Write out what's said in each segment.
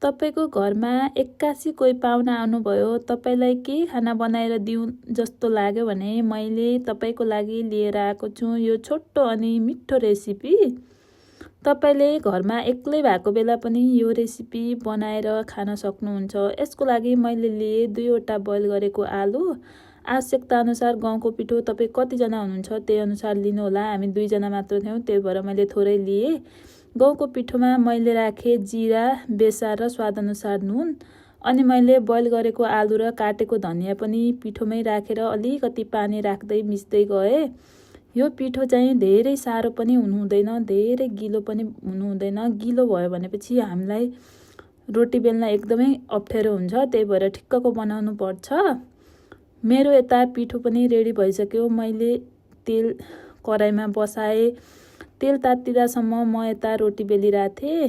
तपाईको घरमा एक्कासी कोही पाहुना आउनुभयो, तपाईलाई के खाना बनाएर दिउँ जस्तो लाग्यो भने मैले तपाईको लागि लिएर आएको छु यो छोटो अनि मिठो रेसिपी। तपाईले घरमा एक्लै भएको बेला पनि यो रेसिपी बनाएर खान सक्नुहुन्छ। यसको लागि मैले लिए 2 वटा बोइल गरेको आलु, आवश्यकता अनुसार गहुँको पिठो तपाई कतिजना हुनुहुन्छ त्यही अनुसार लिनु होला। हामी 2 जना मात्र थियौं, त्यही भएर मैले थोरै लिए। गहुँको पिठोमा मैले राखे जिरा, बेसार र स्वादअनुसार नुन, अनि मैले बोइल गरेको आलु र काटेको धनिया पनि पिठोमै राखेर अलिकति पानी राख्दै मिस्दै गए। यो पिठो चाहिँ धेरै सारो पनि हुनु हुँदैन, धेरै गिलो पनि हुनु हुँदैन। गिलो भयो भनेपछि हामीलाई रोटी बेल्न एकदमै अप्ठ्यारो हुन्छ, त्यही भएर ठिक्कको बनाउनु पर्छ। मेरो यता पिठो पनि रेडी भइसक्यो। मैले तेल कराईमा बसाए, तेल तात्तिदासम्म म यता रोटी बेलिरहेको थिएँ।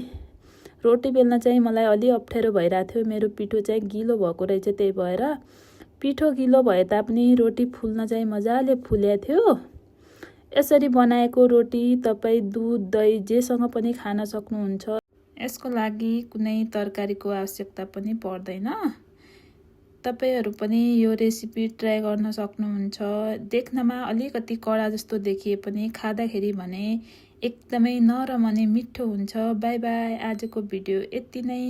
रोटी बेल्न चाहिँ मलाई अलि अप्ठ्यारो भइरहेको थियो, मेरो पिठो चाहिँ गिलो भएको रहेछ, त्यही भएर। पिठो गिलो भए तापनि रोटी फुल्न चाहिँ मजाले फुलेको थियो। यसरी बनाएको रोटी तपाई दुध, दही जेसँग पनि खान सक्नुहुन्छ। यसको लागि कुनै तरकारीको आवश्यकता पनि पर्दैन। तपाईहरु पनि यो रेसिपी ट्राई गर्न सक्नुहुन्छ। देख्नमा अलिकति कडा जस्तो देखिए पनि खाँदाखेरि भने एकदमै नरम अनि मिठो हुन्छ। Bye bye. आजको भिडियो यति नै।